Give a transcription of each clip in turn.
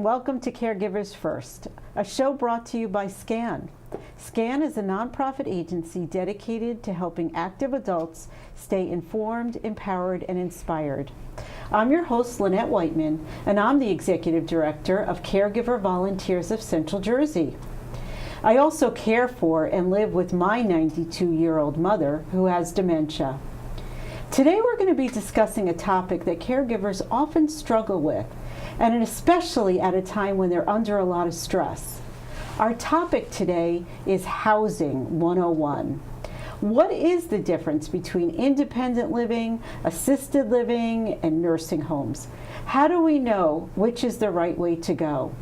and welcome to Caregivers First, a show brought to you by SCAN. SCAN is a nonprofit agency dedicated to helping active adults stay informed, empowered, and inspired. I'm your host, Lynette Whiteman, and I'm the Executive Director of Caregiver Volunteers of Central Jersey. I also care for and live with my 92-year-old mother who has dementia. Today we're going to be discussing a topic that caregivers often struggle with, and especially at a time when they're under a lot of stress. Our topic today is Housing 101. What is the difference between independent living, assisted living, and nursing homes? How do we know which is the right way to go?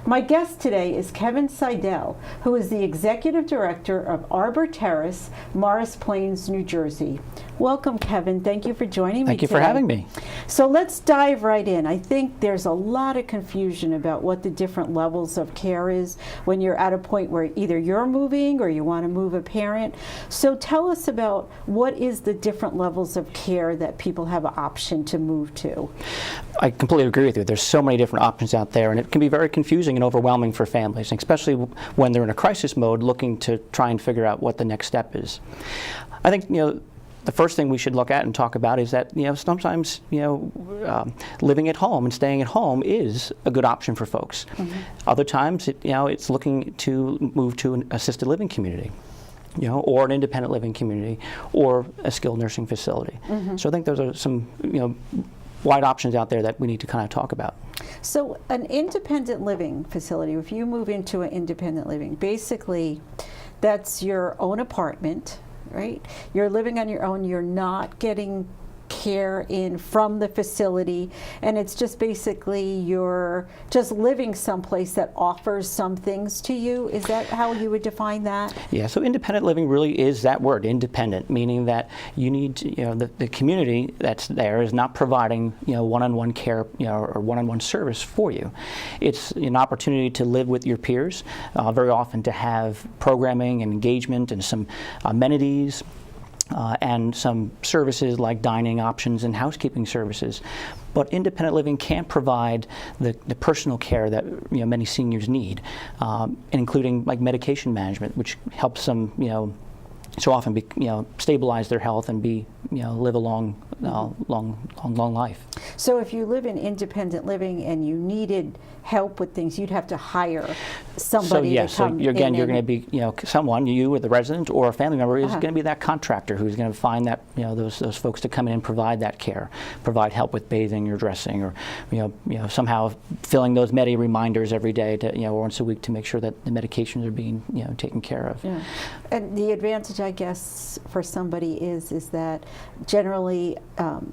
My guest today is Kevin Seidel, who is the Executive Director of Arbor Terrace, Morris Plains, New Jersey. Welcome, Kevin. Thank you for joining me today. Thank you for having me. So let's dive right in. I think there's a lot of confusion about what the different levels of care is when you're at a point where either you're moving or you want to move a parent. So tell us about what is the different levels of care that people have an option to move to. I completely agree with you. There's so many different options out there, and it can be very confusing and overwhelming for families, especially when they're in a crisis mode looking to try and figure out what the next step is. I think, the first thing we should look at and talk about is that, sometimes, living at home and staying at home is a good option for folks. Mm-hmm. Other times, it's looking to move to an assisted living community, or an independent living community, or a skilled nursing facility. Mm-hmm. So I think those are some, wide options out there that we need to kind of talk about. So an independent living facility, if you move into an independent living, basically that's your own apartment, right? You're living on your own, you're not getting care in from the facility, and it's just basically you're just living someplace that offers some things to you. Is that how you would define that? Yeah, so independent living really is that word, independent, meaning that you need to, the community that's there is not providing, one-on-one care, or one-on-one service for you. It's an opportunity to live with your peers, very often to have programming and engagement and some amenities, and some services like dining options and housekeeping services. But independent living can't provide the personal care that many seniors need, including like medication management, which helps them so often be stabilize their health and be live a long life. So if you live in independent living and you needed help with things, you'd have to hire somebody to come you're going to be someone, you or the resident or a family member is going to be that contractor who's going to find that those folks to come in and provide that care, provide help with bathing or dressing, or somehow filling those medi reminders every day to once a week to make sure that the medications are being taken care of. Yeah. And the advantage, I guess, for somebody is that generally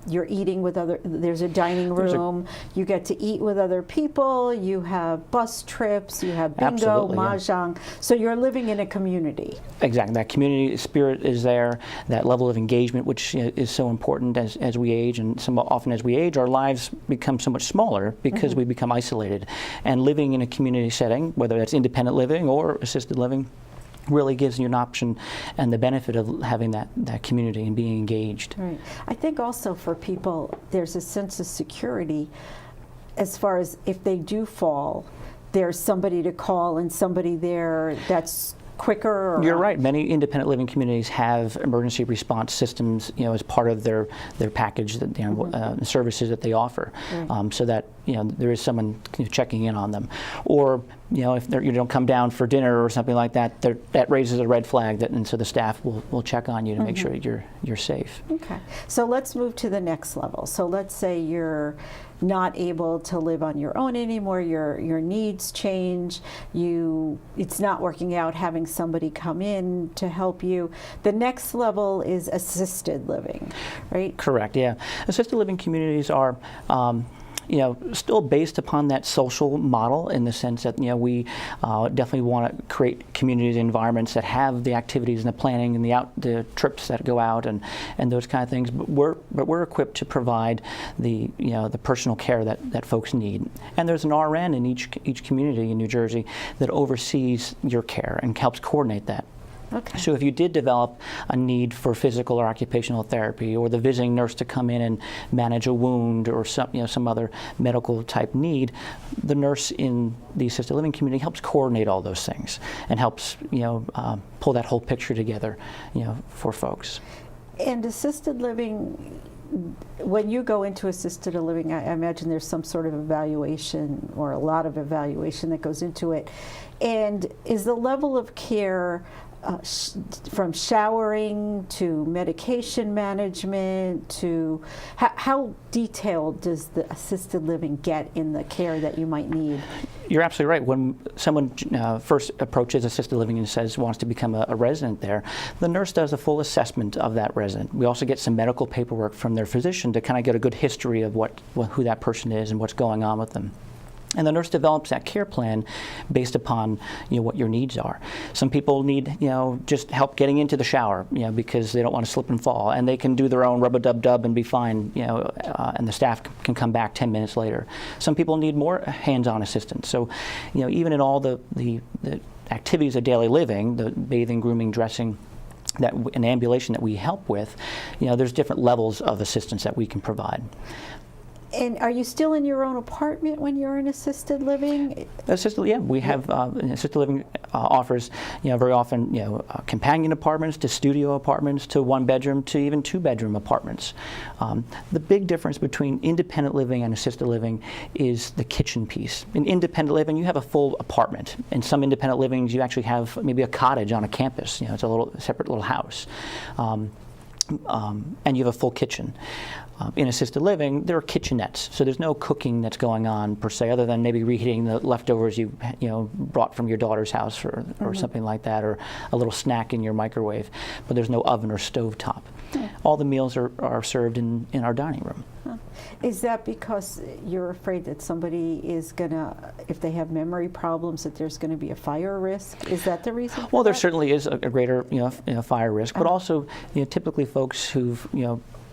you're eating with there's a dining room, you get to eat with other people, you have bus trips, you have bingo, mahjong, so you're living in a community. Exactly, that community spirit is there, that level of engagement, which is so important as we age, and often as we age, our lives become so much smaller because mm-hmm. we become isolated. And living in a community setting, whether that's independent living or assisted living, really gives you an option and the benefit of having that community and being engaged. Right. I think also for people, there's a sense of security as far as if they do fall, there's somebody to call and somebody there that's quicker. You're right. Many independent living communities have emergency response systems, as part of their package, that mm-hmm. Services that they offer, right. So that there is someone checking in on them, or if you don't come down for dinner or something like that, that raises a red flag, and so the staff will check on you to mm-hmm. make sure that you're safe. Okay. So let's move to the next level. So let's say you're not able to live on your own anymore, your needs change, it's not working out having somebody come in to help you. The next level is assisted living, right? Correct, yeah. Assisted living communities are still based upon that social model, in the sense that we definitely want to create community environments that have the activities and the planning and the trips that go out and those kind of things. But we're equipped to provide the personal care that folks need. And there's an RN in each community in New Jersey that oversees your care and helps coordinate that. Okay. So if you did develop a need for physical or occupational therapy, or the visiting nurse to come in and manage a wound or some other medical type need, the nurse in the assisted living community helps coordinate all those things and helps pull that whole picture together for folks. And assisted living, when you go into assisted living, I imagine there's some sort of evaluation or a lot of evaluation that goes into it. And is the level of care from showering to medication management to how detailed does the assisted living get in the care that you might need? You're absolutely right. When someone first approaches assisted living and says wants to become a resident there, the nurse does a full assessment of that resident. We also get some medical paperwork from their physician to kind of get a good history of who that person is and what's going on with them. And the nurse develops that care plan based upon what your needs are. Some people need just help getting into the shower because they don't want to slip and fall, and they can do their own rub-a-dub-dub and be fine, and the staff can come back 10 minutes later. Some people need more hands-on assistance. So even in all the activities of daily living, the bathing, grooming, dressing, and ambulation that we help with, there's different levels of assistance that we can provide. And are you still in your own apartment when you're in assisted living? We have assisted living offers, very often, companion apartments to studio apartments to 1-bedroom to even 2-bedroom apartments. The big difference between independent living and assisted living is the kitchen piece. In independent living, you have a full apartment. In some independent livings, you actually have maybe a cottage on a campus. It's a separate little house, and you have a full kitchen. In assisted living, there are kitchenettes, so there's no cooking that's going on per se, other than maybe reheating the leftovers you brought from your daughter's house or something like that, or a little snack in your microwave. But there's no oven or stove top. All the meals are served in our dining room. Is that because you're afraid that somebody is gonna, if they have memory problems, that there's going to be a fire risk? Is that the reason? Well, there certainly is a greater fire risk, but also typically folks who've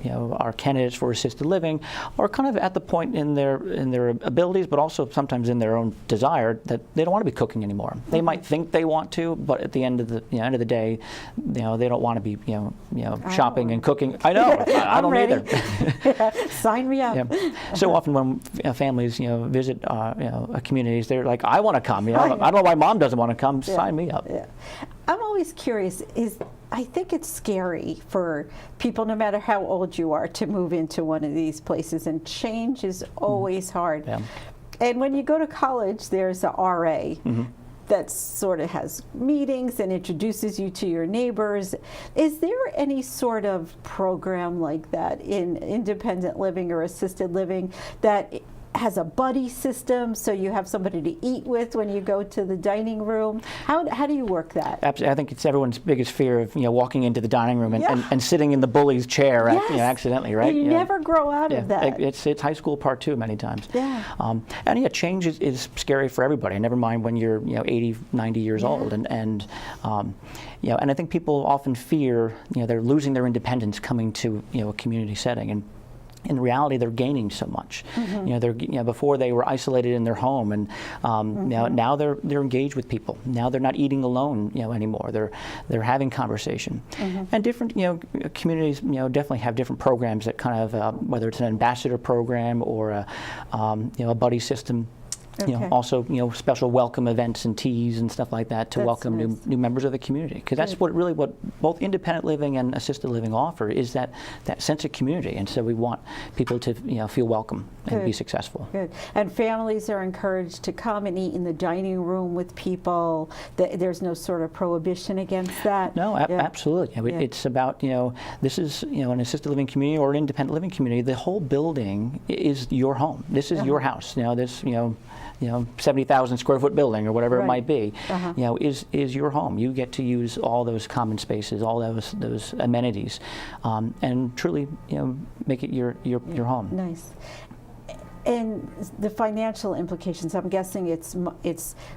are candidates for assisted living are kind of at the point in their abilities, but also sometimes in their own desire that they don't want to be cooking anymore. They might think they want to, but at the end of the day, they don't want to be shopping and cooking. I know. I don't either. Sign me up. So often when families visit communities, they're like, I want to come. I don't know why mom doesn't want to come. Sign me up. Yeah. I'm always curious. I think it's scary for people, no matter how old you are, to move into one of these places, and change is always hard. Yeah. And when you go to college, there's a RA that sort of has meetings and introduces you to your neighbors. Is there any sort of program like that in independent living or assisted living that has a buddy system, so you have somebody to eat with when you go to the dining room? How do you work that? Absolutely. I think it's everyone's biggest fear of walking into the dining room and sitting in the bully's chair accidentally, right? You never grow out of that. It's high school part 2 many times. Yeah. And change is scary for everybody. Never mind when you're 80, 90 years old, and I think people often fear they're losing their independence coming to a community setting, and in reality, they're gaining so much. Before they were isolated in their home, and now they're engaged with people. Now they're not eating alone, anymore. They're having conversation. And different, communities, definitely have different programs that kind of, whether it's an ambassador program or a buddy system. Also, special welcome events and teas and stuff like that to welcome new members of the community. Because that's what both independent living and assisted living offer, is that sense of community. And so we want people to feel welcome and be successful. Good. And families are encouraged to come and eat in the dining room with people. There's no sort of prohibition against that. No, absolutely. It's about this is an assisted living community or an independent living community. The whole building is your home. This is your house. This 70,000 square foot building or whatever it might be, is your home. You get to use all those common spaces, all those amenities, and truly, make it your home. Nice. And the financial implications, I'm guessing it's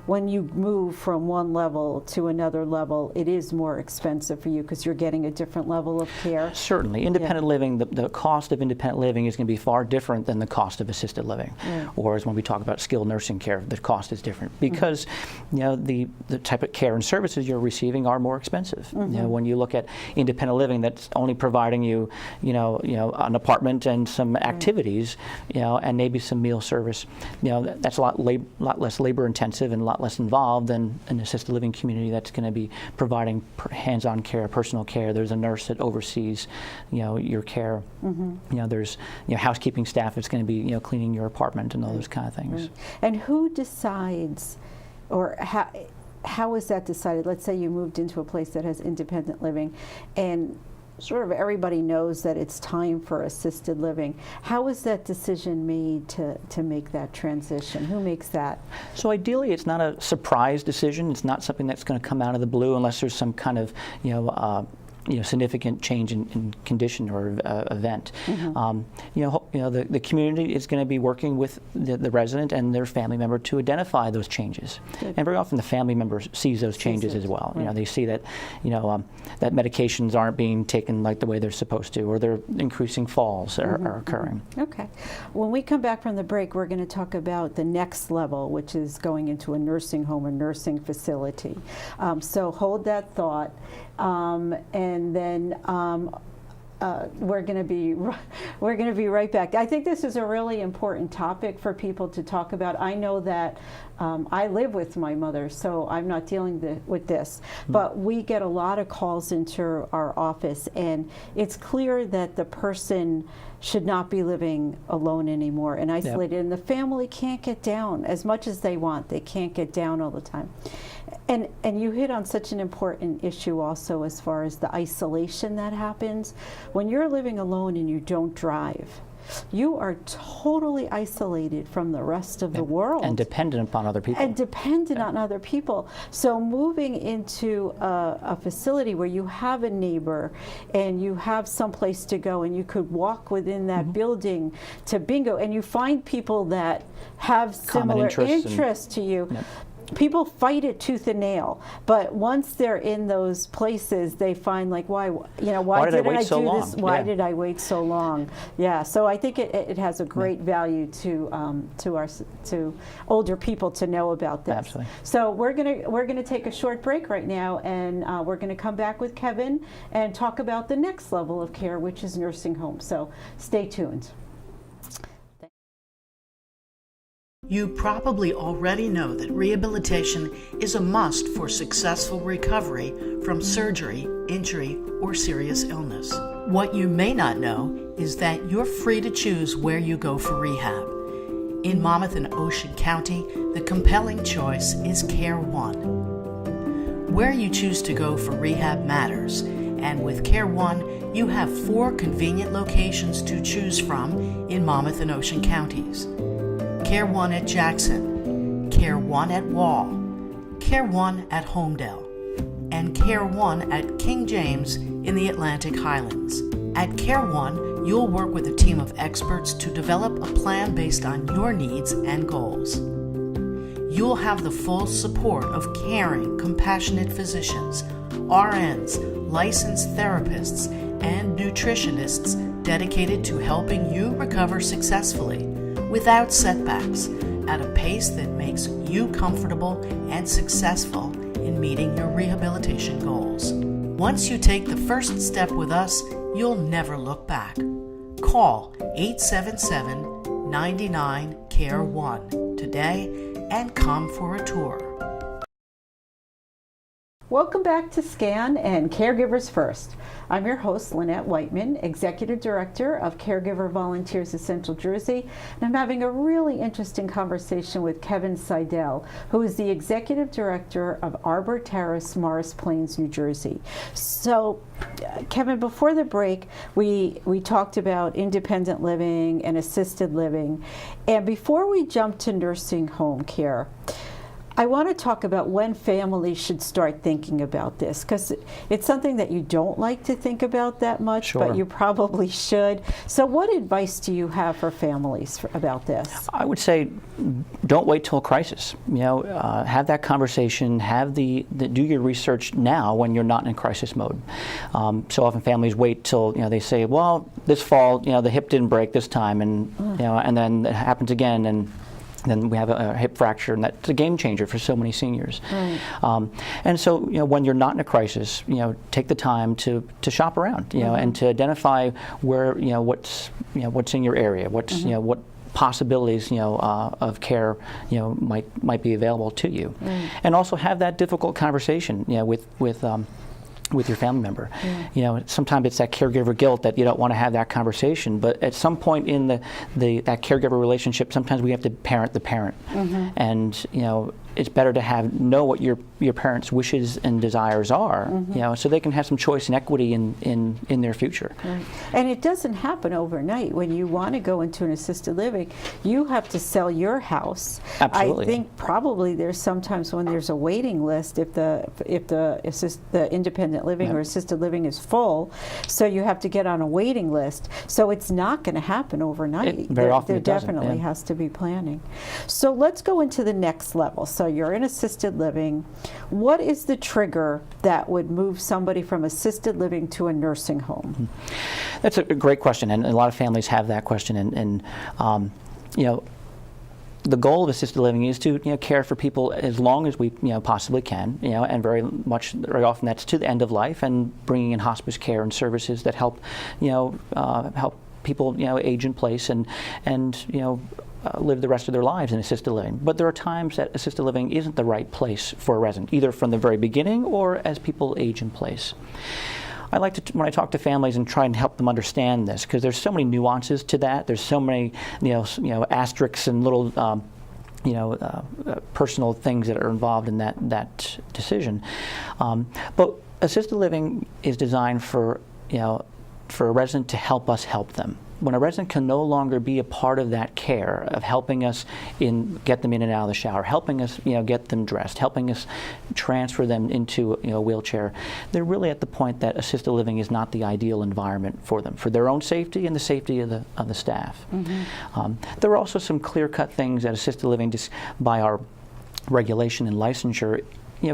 when you move from one level to another level, it is more expensive for you because you're getting a different level of care. Certainly. Independent living, the cost of independent living is going to be far different than the cost of assisted living. Right. Or as when we talk about skilled nursing care, the cost is different because you know, the type of care and services you're receiving are more expensive. You know, when you look at independent living, that's only providing you, you know, an apartment and some activities, you know, and maybe some meal service. You know, that's a lot less labor intensive and a lot less involved than an assisted living community that's going to be providing hands-on care, personal care. There's a nurse that oversees, you know, your care. You know, there's, you know, housekeeping staff that's going to be, you know, cleaning your apartment and all those kind of things. And who decides, or how is that decided? Let's say you moved into a place that has independent living, and sort of everybody knows that it's time for assisted living. How is that decision made to make that transition? Who makes that? So ideally, it's not a surprise decision. It's not something that's going to come out of the blue unless there's some kind of, you know, significant change in condition or event. You know, the community is going to be working with the resident and their family member to identify those changes. And very often the family member sees those changes as well. You know, they see that, you know, that medications aren't being taken like the way they're supposed to, or they're increasing falls are occurring. Okay. When we come back from the break, we're going to talk about the next level, which is going into a nursing home or nursing facility. So hold that thought. And then we're going to be right back. I think this is a really important topic for people to talk about. I know that I live with my mother, so I'm not dealing with this, but we get a lot of calls into our office, and it's clear that the person should not be living alone anymore and isolated, and the family can't get down as much as they want. They can't get down all the time. And you hit on such an important issue also as far as the isolation that happens. When you're living alone and you don't drive, you are totally isolated from the rest of the world. And dependent upon other people. And dependent on other people. So moving into a facility where you have a neighbor and you have someplace to go and you could walk within that building to bingo, and you find people that have similar interests to you. People fight it tooth and nail, but once they're in those places, they find like, why didn't I do this? Why did I wait so long? Yeah, so I think it has a great value to older people to know about this. Absolutely. So we're gonna take a short break right now, and we're gonna come back with Kevin and talk about the next level of care, which is nursing home. So stay tuned. You probably already know that rehabilitation is a must for successful recovery from surgery, injury, or serious illness. What you may not know is that you're free to choose where you go for rehab. In Monmouth and Ocean County, the compelling choice is Care One. Where you choose to go for rehab matters, and with Care One, you have 4 convenient locations to choose from in Monmouth and Ocean counties. Care One at Jackson, Care One at Wall, Care One at Homedale, and Care One at King James in the Atlantic Highlands. At Care One, you'll work with a team of experts to develop a plan based on your needs and goals. You'll have the full support of caring, compassionate physicians, RNs, licensed therapists, and nutritionists dedicated to helping you recover successfully without setbacks, at a pace that makes you comfortable and successful in meeting your rehabilitation goals. Once you take the first step with us, you'll never look back. Call 877-99-CARE-1 today and come for a tour. Welcome back to SCAN and Caregivers First. I'm your host, Lynette Whiteman, Executive Director of Caregiver Volunteers of Central Jersey, and I'm having a really interesting conversation with Kevin Seidel, who is the Executive Director of Arbor, Terrace, Morris Plains, New Jersey. So, Kevin, before the break, we talked about independent living and assisted living, and before we jump to nursing home care, I want to talk about when families should start thinking about this, because it's something that you don't like to think about that much, Sure. but you probably should. So what advice do you have for families about this? I would say don't wait till a crisis. Have that conversation, do your research now when you're not in crisis mode. So often families wait till they say, well, this fall the hip didn't break this time, and and then it happens again, and then we have a hip fracture, and that's a game changer for so many seniors. Right. And so, when you're not in a crisis, take the time to shop around, and to identify where, what's in your area, what's, what possibilities, of care, might be available to you, and also have that difficult conversation, with your family member. Sometimes it's that caregiver guilt that you don't want to have that conversation, but at some point in that caregiver relationship, sometimes we have to parent the parent, and it's better to know what your parents' wishes and desires are, so they can have some choice and equity in their future. Right. And it doesn't happen overnight. When you want to go into an assisted living, you have to sell your house. Absolutely. I think probably there's sometimes when there's a waiting list if the independent living or assisted living is full, so you have to get on a waiting list. So it's not going to happen overnight. Very often there it doesn't, definitely has to be planning. So let's go into the next level. So you're in assisted living. What is the trigger that would move somebody from assisted living to a nursing home? That's a great question, and a lot of families have that question. And the goal of assisted living is to care for people as long as we possibly can, and very often that's to the end of life, and bringing in hospice care and services that help help people age in place and live the rest of their lives in assisted living. But there are times that assisted living isn't the right place for a resident, either from the very beginning or as people age in place. I like to, when I talk to families, and try and help them understand this, because there's so many nuances to that. There's so many asterisks and little personal things that are involved in that decision. But assisted living is designed for a resident to help us help them. When a resident can no longer be a part of that care of helping us get them in and out of the shower, helping us get them dressed, helping us transfer them into a wheelchair, they're really at the point that assisted living is not the ideal environment for them, for their own safety and the safety of the staff. There are also some clear-cut things that assisted living, just by our regulation and licensure,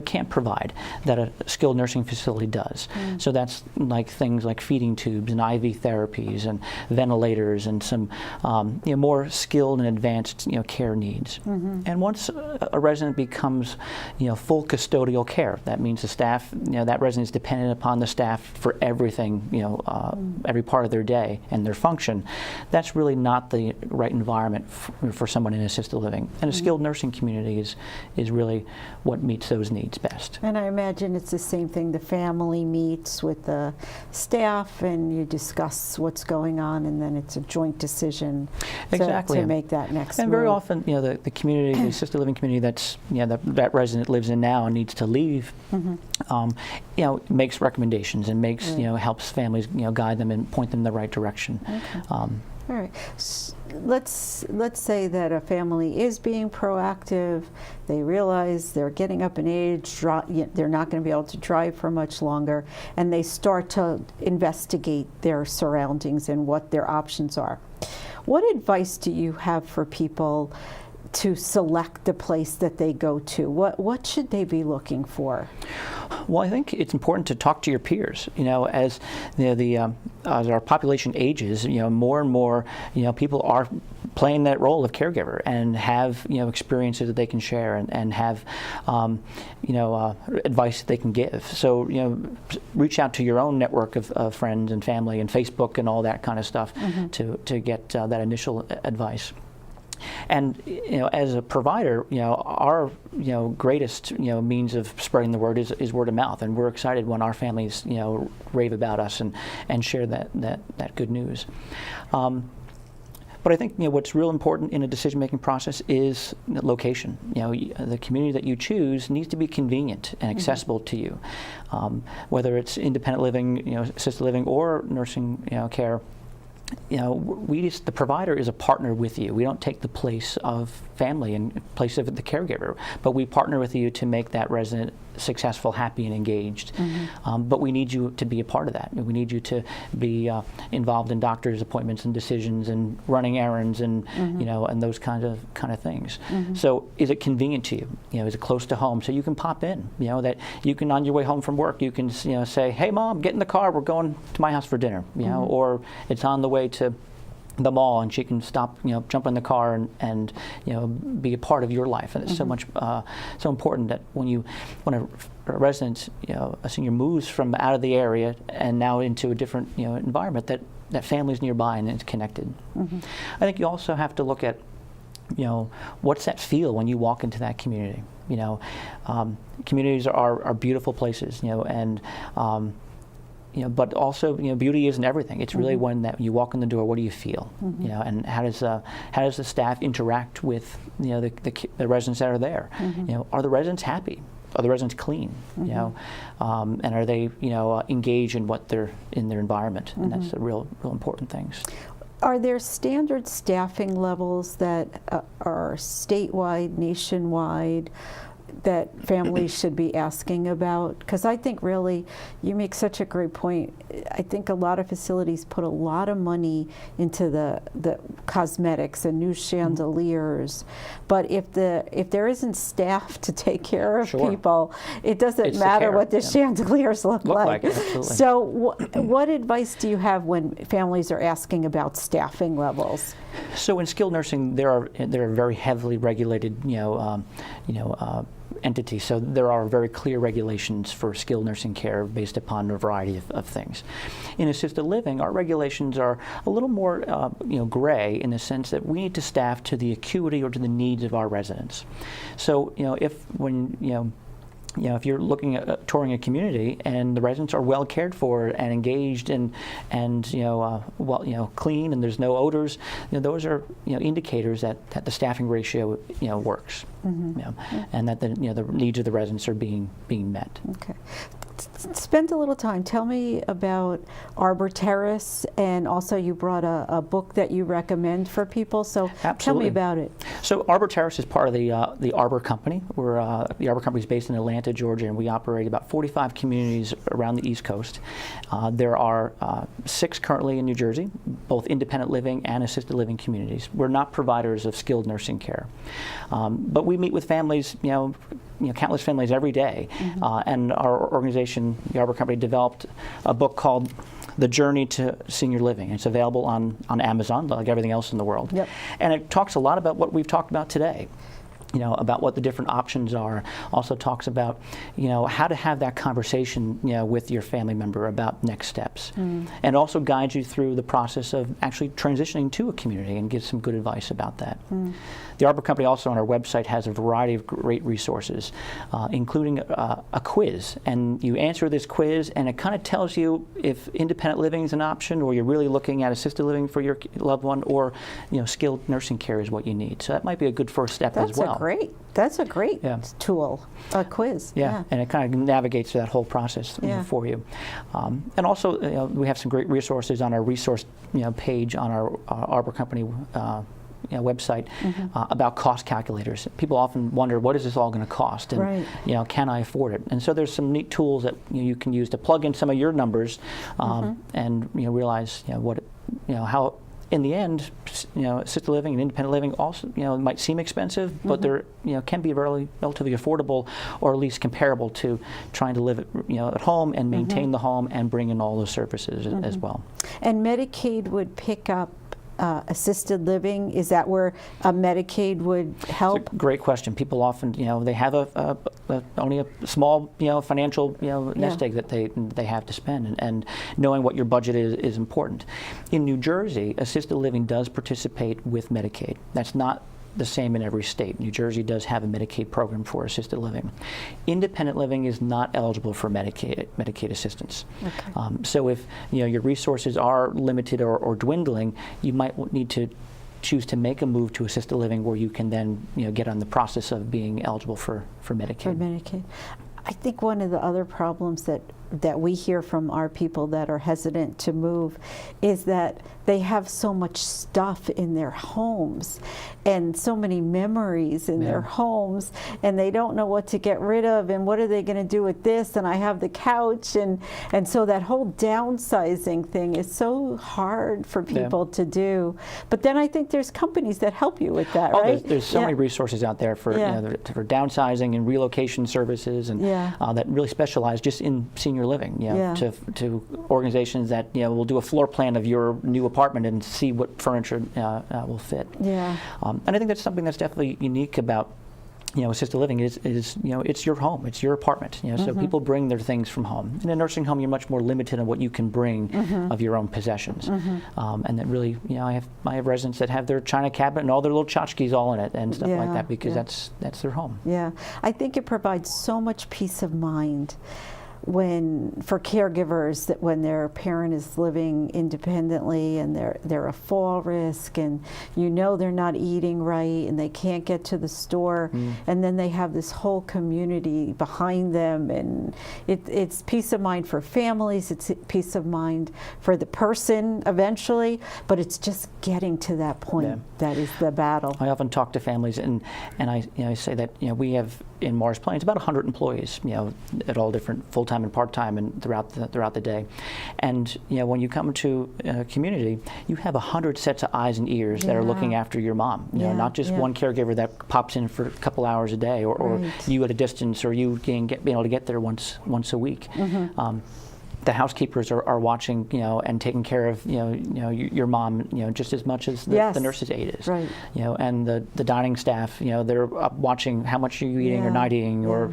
can't provide that a skilled nursing facility does. So that's like things like feeding tubes and IV therapies and ventilators and some more skilled and advanced care needs. And once a resident becomes full custodial care, that means the staff, that resident is dependent upon the staff for everything, every part of their day and their function. That's really not the right environment for someone in assisted living. And a skilled nursing community is really what meets those needs best. And I imagine it's the same thing. The family meets with the staff and you discuss what's going on, and then it's a joint decision to make that next move. And very often, the community, the assisted living community that's that resident lives in now and needs to leave, makes recommendations and makes helps families guide them and point them in the right direction. Okay. All right. Let's say that a family is being proactive. They realize they're getting up in age. They're not going to be able to drive for much longer, and they start to investigate their surroundings and what their options are. What advice do you have for people to select the place that they go to? What should they be looking for? Well, I think it's important to talk to your peers. As as our population ages, more and more, people are playing that role of caregiver and have experiences that they can share and have advice that they can give. So reach out to your own network of friends and family and Facebook and all that kind of stuff to get that initial advice. And as a provider, our greatest means of spreading the word is word of mouth, and we're excited when our families rave about us and share that good news. But I think what's real important in a decision-making process is location. The community that you choose needs to be convenient and accessible to you, whether it's independent living, assisted living, or nursing care. the provider is a partner with you. We don't take the place of family and place of the caregiver, but we partner with you to make that resident successful, happy, and engaged. But we need you to be a part of that. We need you to be involved in doctor's appointments and decisions and running errands and and those kind of things. So is it convenient to you? Is it close to home so you can pop in? That you can, on your way home from work, you can say, "Hey, Mom, get in the car. We're going to my house for dinner." Or it's on the way to the mall, and she can stop, jump in the car and be a part of your life. And it's so much so important that when a resident, a senior moves from out of the area and now into a different environment, that family's nearby and it's connected. I think you also have to look at what's that feel when you walk into that community. Communities are beautiful places, and but also, beauty isn't everything. It's really when that you walk in the door, what do you feel? And how does the staff interact with the residents that are there? Are the residents happy? Are the residents clean? And are they engaged in what they're in their environment? And that's the real important things. Are there standard staffing levels that are statewide, nationwide, that families should be asking about? Because I think really you make such a great point. I think a lot of facilities put a lot of money into the cosmetics and new chandeliers, but if there isn't staff to take care of people, it doesn't matter what the chandeliers look like. So what advice do you have when families are asking about staffing levels? So in skilled nursing, there are very heavily regulated entities. So there are very clear regulations for skilled nursing care based upon a variety of things. In assisted living, our regulations are a little more gray in the sense that we need to staff to the acuity or to the needs of our residents. So if you're looking at touring a community and the residents are well cared for and engaged and clean and there's no odors, those are indicators that the staffing ratio works, and that the needs of the residents are being met. Okay. Spend a little time. Tell me about Arbor Terrace, and also you brought a book that you recommend for people. So tell me about it. So Arbor Terrace is part of the Arbor Company. The Arbor Company is based in Atlanta, Georgia, and we operate about 45 communities around the East Coast. There are 6 currently in New Jersey, both independent living and assisted living communities. We're not providers of skilled nursing care, but we meet with families, countless families every day, and our organization, the Arbor Company, developed a book called The Journey to Senior Living. It's available on Amazon, like everything else in the world. And it talks a lot about what we've talked about today. About what the different options are. Also talks about, how to have that conversation, with your family member about next steps. And also guides you through the process of actually transitioning to a community and gives some good advice about that. The Arbor Company also on our website has a variety of great resources, including a quiz. And you answer this quiz and it kind of tells you if independent living is an option, or you're really looking at assisted living for your loved one, or skilled nursing care is what you need. So that might be a good first step as well. That's a great tool, a quiz. And it kind of navigates that whole process for you. And also, we have some great resources on our resource page on our Arbor Company website about cost calculators. People often wonder, what is this all going to cost? And can I afford it? And so there's some neat tools that you can use to plug in some of your numbers and realize how. In the end, assisted living and independent living also, might seem expensive, but they're, can be relatively affordable, or at least comparable to trying to live, at home and maintain the home and bring in all those services as well. And Medicaid would pick up assisted living? Is that where Medicaid would help? It's a great question. People often, they have only a small, financial, nest egg that they have to spend, and knowing what your budget is important. In New Jersey, assisted living does participate with Medicaid. That's not the same in every state. New Jersey does have a Medicaid program for assisted living. Independent living is not eligible for Medicaid assistance. So if your resources are limited or dwindling, you might need to choose to make a move to assisted living, where you can then get on the process of being eligible for Medicaid. I think one of the other problems that that we hear from our people that are hesitant to move is that they have so much stuff in their homes and so many memories in their homes, and they don't know what to get rid of, and what are they going to do with this, and I have the couch, and so that whole downsizing thing is so hard for people to do. But then I think there's companies that help you with that, right? There's so many resources out there for, for downsizing and relocation services, and that really specialize just in senior living, to organizations that will do a floor plan of your new apartment and see what furniture will fit. And I think that's something that's definitely unique about assisted living is it's your home, it's your apartment. So people bring their things from home. In a nursing home, you're much more limited on what you can bring of your own possessions. And that really, I have residents that have their china cabinet and all their little tchotchkes all in it and stuff like that, because that's their home. I think it provides so much peace of mind for caregivers, that when their parent is living independently and they're a fall risk, and they're not eating right and they can't get to the store, and then they have this whole community behind them, and it's peace of mind for families, it's peace of mind for the person eventually, but it's just getting to that point that is the battle. I often talk to families, and I say that we have in Morris Plains about 100 employees, at all different full-time and part-time and throughout the day. And when you come to a community, you have 100 sets of eyes and ears that are looking after your mom. Not just one caregiver that pops in for a couple hours a day, or you at a distance, or you being able to get there once a week. The housekeepers are watching, and taking care of, your mom, just as much as the nurse's aide is. And the dining staff, they're watching how much you're eating or not eating, or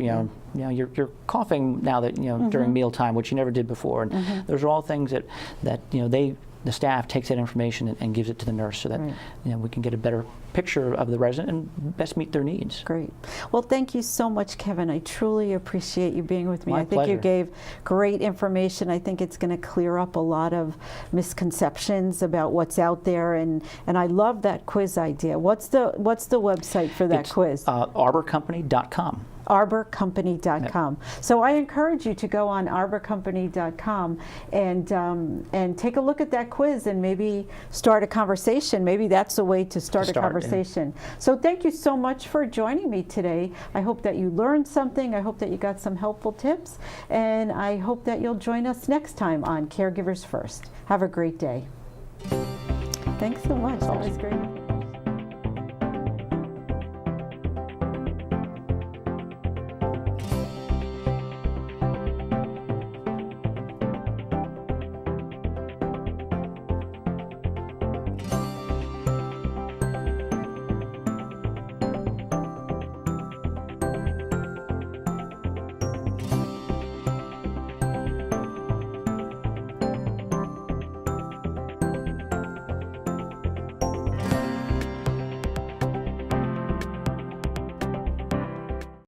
you're coughing now that during mealtime, which you never did before. And those are all things that the staff takes that information and gives it to the nurse, so that we can get a better picture of the resident and best meet their needs. Great. Well, thank you so much, Kevin. I truly appreciate you being with me. My I think pleasure. you gave great information. I think it's going to clear up a lot of misconceptions about what's out there, and I love that quiz idea. What's the website for that quiz? Arborcompany.com. Arborcompany.com. So I encourage you to go on arborcompany.com and take a look at that quiz and maybe start a conversation. Maybe that's a way to start a conversation. So thank you so much for joining me today. I hope that you learned something. I hope that you got some helpful tips, and I hope that you'll join us next time on Caregivers First. Have a great day. Thanks so much. That was great.